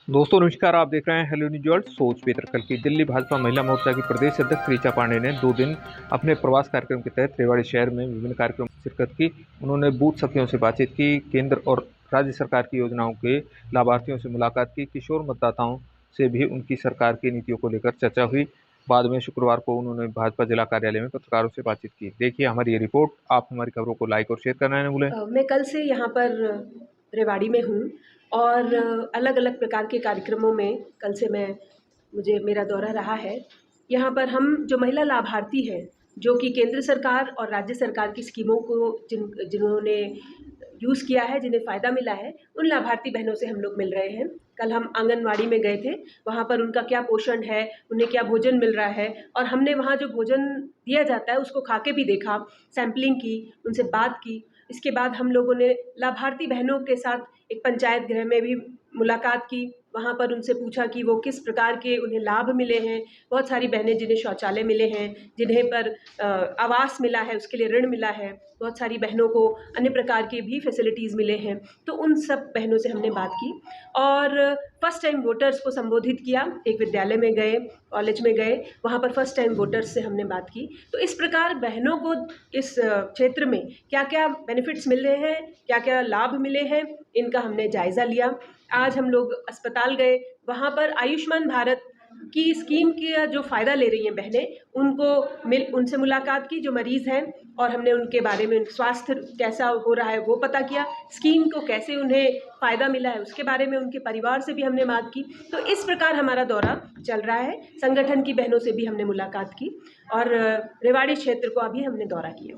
दोस्तों नमस्कार। आप देख रहे हैं हेलो न्यूज वर्ल्ड। सोच पेत्रकल की दिल्ली भाजपा महिला मोर्चा की प्रदेश अध्यक्ष ऋचा पांडे ने 2 दिन अपने प्रवास कार्यक्रम के तहत रेवाड़ी शहर में विभिन्न कार्यक्रमों में शिरकत की। उन्होंने बूथ सखियों से बातचीत की, केंद्र और राज्य सरकार की योजनाओं के लाभार्थियों से मुलाकात की, किशोर मतदाताओं से भी उनकी सरकार की नीतियों को लेकर चर्चा हुई। बाद में शुक्रवार को उन्होंने भाजपा जिला कार्यालय में पत्रकारों से बातचीत की। देखिए हमारी ये रिपोर्ट। आप हमारी खबरों को लाइक और शेयर करना न भूलें। मैं कल से यहाँ पर रेवाड़ी में हूँ और अलग-अलग प्रकार के कार्यक्रमों में कल से मुझे मेरा दौरा रहा है। यहाँ पर हम जो महिला लाभार्थी हैं, जो कि केंद्र सरकार और राज्य सरकार की स्कीमों को जिन्होंने यूज़ किया है, जिन्हें फ़ायदा मिला है, उन लाभार्थी बहनों से हम लोग मिल रहे हैं। कल हम आंगनवाड़ी में गए थे, वहाँ पर उनका क्या पोषण है, उन्हें क्या भोजन मिल रहा है और हमने वहाँ जो भोजन दिया जाता है उसको खा के भी देखा, सैंपलिंग की, उनसे बात की। इसके बाद हम लोगों ने लाभार्थी बहनों के साथ एक पंचायत गृह में भी मुलाकात की। वहाँ पर उनसे पूछा कि वो किस प्रकार के उन्हें लाभ मिले हैं। बहुत सारी बहनें जिन्हें शौचालय मिले हैं, जिन्हें पर आवास मिला है, उसके लिए ऋण मिला है। बहुत सारी बहनों को अन्य प्रकार के भी फैसिलिटीज़ मिले हैं। तो उन सब बहनों से हमने बात की और फर्स्ट टाइम वोटर्स को संबोधित किया। एक विद्यालय में गए, कॉलेज में गए, वहाँ पर फर्स्ट टाइम वोटर्स से हमने बात की। तो इस प्रकार बहनों को इस क्षेत्र में क्या-क्या बेनिफिट्स मिल रहे हैं, क्या-क्या लाभ मिले हैं, इनका हमने जायज़ा लिया। आज हम लोग अस्पताल गए, वहाँ पर आयुष्मान भारत की स्कीम का जो फ़ायदा ले रही हैं बहनें, उनसे मुलाकात की जो मरीज़ हैं और हमने उनके बारे में स्वास्थ्य कैसा हो रहा है वो पता किया, स्कीम को कैसे उन्हें फ़ायदा मिला है उसके बारे में उनके परिवार से भी हमने बात की। तो इस प्रकार हमारा दौरा चल रहा है। संगठन की बहनों से भी हमने मुलाकात की और रेवाड़ी क्षेत्र को अभी हमने दौरा किया।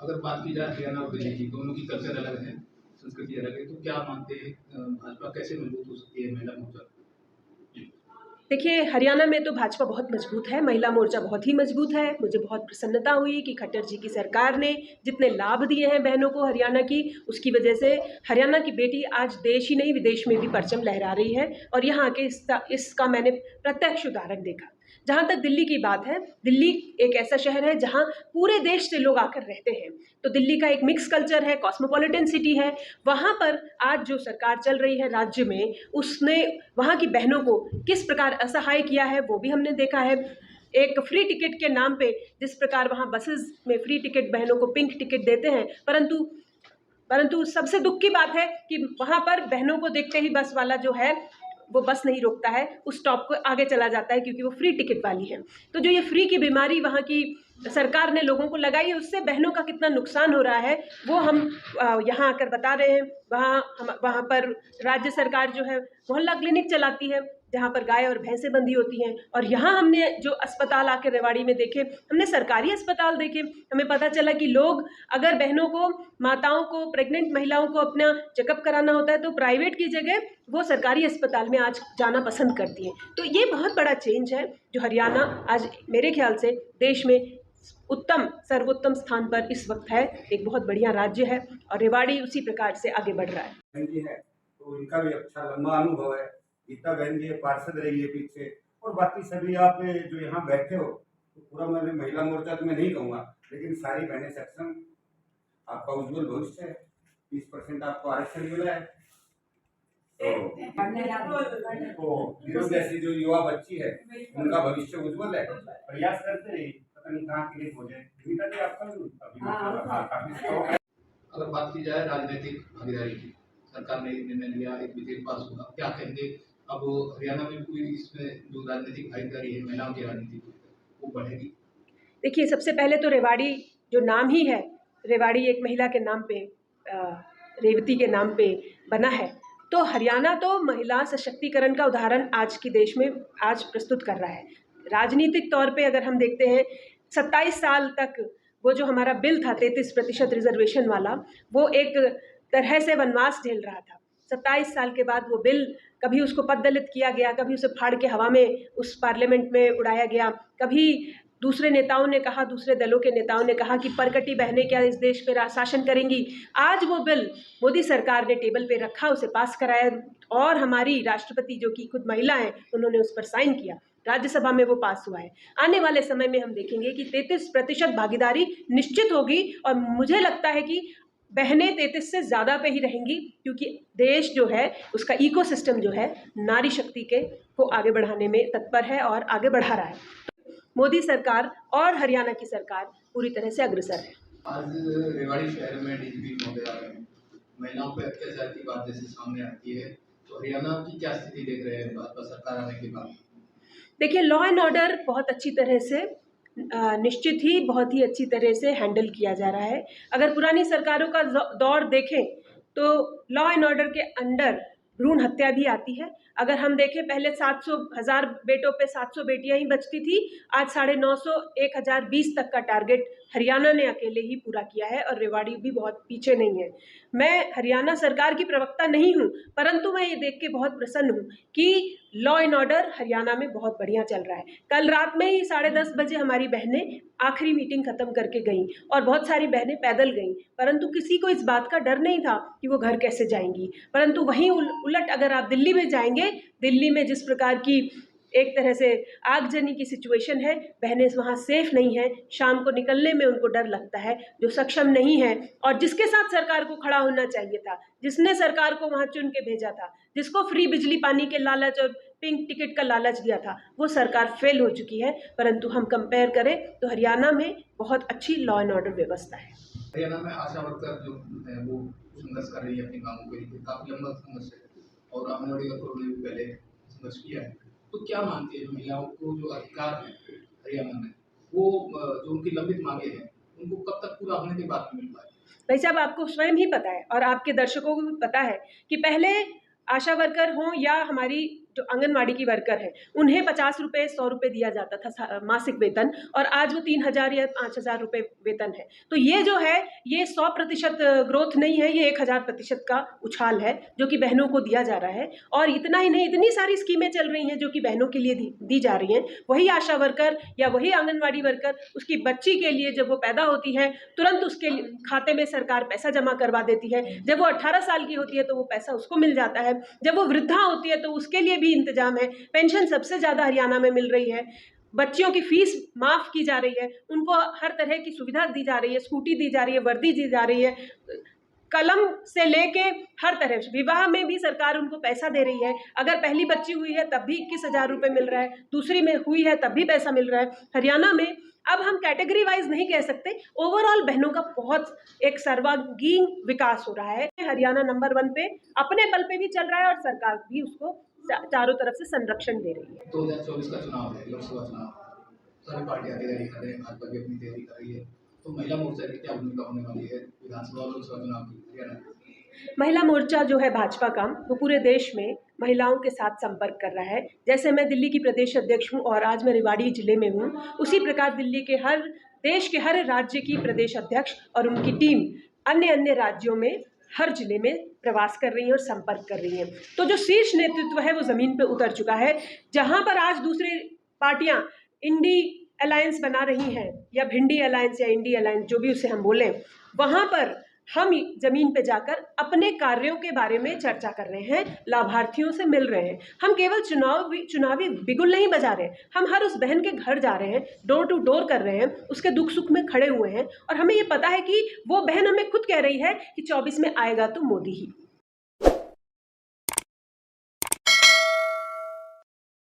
अगर बात की जाए हरियाणा और दिल्ली की, दोनों की कल्चर अलग है, संस्कृति अलग है, तो क्या मानते हैं भाजपा कैसे मजबूत हो सकती है महिला मोर्चा? देखिए, हरियाणा में तो भाजपा बहुत मजबूत है, महिला मोर्चा बहुत ही मजबूत है। मुझे बहुत प्रसन्नता हुई कि खट्टर जी की सरकार ने जितने लाभ दिए हैं बहनों को हरियाणा की, उसकी वजह से हरियाणा की बेटी आज देश ही नहीं विदेश में भी परचम लहरा रही है और यहाँ आके इसका मैंने प्रत्यक्ष उदाहरण देखा। जहाँ तक दिल्ली की बात है, दिल्ली एक ऐसा शहर है जहाँ पूरे देश से लोग आकर रहते हैं। तो दिल्ली का एक मिक्स कल्चर है, कॉस्मोपॉलिटन सिटी है। वहाँ पर आज जो सरकार चल रही है राज्य में, उसने वहाँ की बहनों को किस प्रकार असहाय किया है वो भी हमने देखा है। एक फ्री टिकट के नाम पे जिस प्रकार वहाँ बसेस में फ्री टिकट बहनों को पिंक टिकट देते हैं, परंतु सबसे दुख की बात है कि वहाँ पर बहनों को देखते ही बस वाला जो है वो बस नहीं रोकता है, उस स्टॉप को आगे चला जाता है क्योंकि वो फ्री टिकट वाली है। तो जो ये फ्री की बीमारी वहाँ की सरकार ने लोगों को लगाई है, उससे बहनों का कितना नुकसान हो रहा है वो हम यहाँ आकर बता रहे हैं। वहाँ पर राज्य सरकार जो है मोहल्ला क्लिनिक चलाती है जहाँ पर गाय और भैंसें बंधी होती हैं और यहाँ हमने जो अस्पताल आके रेवाड़ी में देखे, हमने सरकारी अस्पताल देखे। हमें पता चला कि लोग अगर बहनों को, माताओं को, प्रेग्नेंट महिलाओं को अपना चेकअप कराना होता है तो प्राइवेट की जगह वो सरकारी अस्पताल में आज जाना पसंद करती हैं। तो ये बहुत बड़ा चेंज है जो हरियाणा आज मेरे ख्याल से देश में सर्वोत्तम स्थान पर इस वक्त है। एक बहुत बढ़िया राज्य है और रेवाड़ी उसी प्रकार से आगे बढ़ रहा है। तो इनका भी अच्छा लंबा अनुभव है। गीता बहन जी पार्षद रही है पीछे, और बाकी सभी आप जो यहाँ बैठे हो, तो पूरा मैंने महिला मोर्चा तो मैं नहीं कहूँगा, लेकिन सारी बहनें सक्षम, आपका उज्जवल भविष्य है। 20% आपको आरक्षण मिला है। तो जैसी जो युवा बच्ची है उनका भविष्य उज्जवल है। प्रयास करते रहिए, पता नहीं कहाँ क्लिक हो जाए। गीता जी आपका काफी। अगर बात की जाए राजनीतिक भागीदारी की, सरकार ने निर्णय लिया, एक विधेयक पास हुआ, क्या कहेंगे अब हरियाणा में कोई इसमें जो राजनीतिक भागीदारी है महिलाओं की राजनीति वो बढ़ेगी? देखिए, सबसे पहले तो रेवाड़ी जो नाम ही है, रेवाड़ी एक महिला के नाम पे, रेवती के नाम पे बना है। तो हरियाणा तो महिला सशक्तिकरण का उदाहरण आज के देश में आज प्रस्तुत कर रहा है। राजनीतिक तौर पे अगर हम देखते हैं, 27 साल तक वो जो हमारा बिल था 33% रिजर्वेशन वाला, वो एक तरह से वनवास झेल रहा था। 27 साल के बाद वो बिल कभी उसको पददलित किया गया, कभी उसे फाड़ के हवा में उस पार्लियामेंट में उड़ाया गया, कभी दूसरे नेताओं ने कहा, दूसरे दलों के नेताओं ने कहा कि परकटी बहनें क्या इस देश पे शासन करेंगी। आज वो बिल मोदी सरकार ने टेबल पे रखा, उसे पास कराया और हमारी राष्ट्रपति जो कि खुद महिला हैं, उन्होंने उस पर साइन किया। राज्यसभा में वो पास हुआ है। आने वाले समय में हम देखेंगे कि 33% भागीदारी निश्चित होगी और मुझे लगता है कि बहनें 33 से ज़्यादा पे ही रहेंगी, क्योंकि देश जो है उसका इकोसिस्टम जो है नारी शक्ति के को आगे बढ़ाने में तत्पर है और आगे बढ़ा रहा है। मोदी सरकार और हरियाणा की सरकार पूरी तरह से अग्रसर है। आज रेवाड़ी शहर में डीजीपी महोदय आ रहे हैं, महिलाओं पर अत्याचार की बात जैसे सामने आती है, तो हरियाणा की क्या स्थिति देख रहे हैं भाजपा सरकार आने के बाद? देखिए, लॉ एंड ऑर्डर बहुत अच्छी तरह से निश्चित ही बहुत ही अच्छी तरह से हैंडल किया जा रहा है। अगर पुरानी सरकारों का दौर देखें तो लॉ एंड ऑर्डर के अंडर भ्रूण हत्या भी आती है। अगर हम देखें, पहले 700,000 बेटों पे 700 बेटियां ही बचती थी, आज 950, 1020 तक का टारगेट हरियाणा ने अकेले ही पूरा किया है और रेवाड़ी भी बहुत पीछे नहीं है। मैं हरियाणा सरकार की प्रवक्ता नहीं हूँ, परंतु मैं ये देख के बहुत प्रसन्न हूँ कि लॉ एंड ऑर्डर हरियाणा में बहुत बढ़िया चल रहा है। कल रात में ही 10:30 बजे हमारी बहनें आखिरी मीटिंग खत्म करके गईं और बहुत सारी बहनें पैदल गईं, परंतु किसी को इस बात का डर नहीं था कि वो घर कैसे जाएंगी। परंतु वहीं उलट अगर आप दिल्ली में जाएंगे, दिल्ली में जिस प्रकार की एक तरह से आगजनी की सिचुएशन है, बहनें वहाँ सेफ नहीं हैं, शाम को निकलने में उनको डर लगता है। जो सक्षम नहीं है और जिसके साथ सरकार को खड़ा होना चाहिए था, जिसने सरकार को वहाँ चुन के भेजा था, जिसको फ्री बिजली पानी के लालच और पिंक टिकट का लालच दिया था, वो सरकार फेल हो चुकी है। परंतु हम कंपेयर करें तो हरियाणा में बहुत अच्छी लॉ एंड ऑर्डर व्यवस्था है। हरियाणा में आशा वर्कर जो है वो संघर्ष कर रही है अपनी मांगों के लिए, काफी लंबा संघर्ष है और आंगनबाड़ी वर्करों ने भी पहले संघर्ष किया है। तो क्या मानती है, जो महिलाओं को जो अधिकार है हरियाणा में, वो जो उनकी लंबित मांगे हैं, उनको कब तक पूरा होने के बाद मिल पाए? भाई साहब, आपको स्वयं ही पता है और आपके दर्शकों को भी पता है कि पहले आशा वर्कर हों या हमारी जो आंगनवाड़ी की वर्कर है, उन्हें 50 रुपये 100 रुपये दिया जाता था मासिक वेतन, और आज वो 3,000 या 5,000 रुपये वेतन है। तो ये जो है, ये 100% ग्रोथ नहीं है, ये 1000% का उछाल है जो कि बहनों को दिया जा रहा है। और इतना ही नहीं, इतनी सारी स्कीमें चल रही हैं जो कि बहनों के लिए दी जा रही हैं। वही आशा वर्कर या वही आंगनवाड़ी वर्कर उसकी बच्ची के लिए जब वो पैदा होती है, तुरंत उसके खाते में सरकार पैसा जमा करवा देती है। जब वो 18 साल की होती है तो वो पैसा उसको मिल जाता है। जब वो वृद्धा होती है तो उसके लिए भी इंतजाम है। पेंशन सबसे ज़्यादा हरियाणा में मिल रही है। बच्चियों की फीस माफ़ की जा रही है, उनको हर तरह की सुविधा दी जा रही है, स्कूटी दी जा रही है, वर्दी दी जा रही है, कलम से लेके हर तरह से। विवाह में भी सरकार उनको पैसा दे रही है। अगर पहली बच्ची हुई है तब भी 21,000 रुपये मिल रहा है, दूसरी में हुई है तब भी पैसा मिल रहा है। हरियाणा में अब हम कैटेगरी वाइज नहीं कह सकते, ओवरऑल बहनों का बहुत एक सर्वांगीण विकास हो रहा है। हरियाणा नंबर 1 पे अपने बल पे भी चल रहा है और सरकार भी उसको चारों तरफ से संरक्षण दे रही है। 2024 का चुनाव है, लोकसभा चुनाव, सभी पार्टियां तैयारी कर रही है, भाजपा भी अपनी तैयारी कर रही है, तो महिला मोर्चा की क्या भूमिका होने वाली है विधानसभा और लोकसभा चुनाव की हरियाणा में? महिला मोर्चा जो है भाजपा का, वो पूरे देश में महिलाओं के साथ संपर्क कर रहा है। जैसे मैं दिल्ली की प्रदेश अध्यक्ष हूँ और आज मैं रेवाड़ी जिले में हूँ, उसी प्रकार दिल्ली के देश के हर राज्य की प्रदेश अध्यक्ष और उनकी टीम अन्य अन्य राज्यों में हर जिले में प्रवास कर रही है और संपर्क कर रही है। तो जो शीर्ष नेतृत्व है वो ज़मीन पे उतर चुका है। जहाँ पर आज दूसरी पार्टियाँ इंडी अलायंस बना रही हैं या भिंडी अलायंस या इंडी अलायंस, जो भी उसे हम बोलें, वहाँ पर हम ज़मीन पे जाकर अपने कार्यों के बारे में चर्चा कर रहे हैं, लाभार्थियों से मिल रहे हैं। हम केवल चुनावी बिगुल नहीं बजा रहे हैं, हम हर उस बहन के घर जा रहे हैं, डोर टू डोर कर रहे हैं, उसके दुख सुख में खड़े हुए हैं। और हमें ये पता है कि वो बहन हमें खुद कह रही है कि 24 में आएगा तो मोदी ही।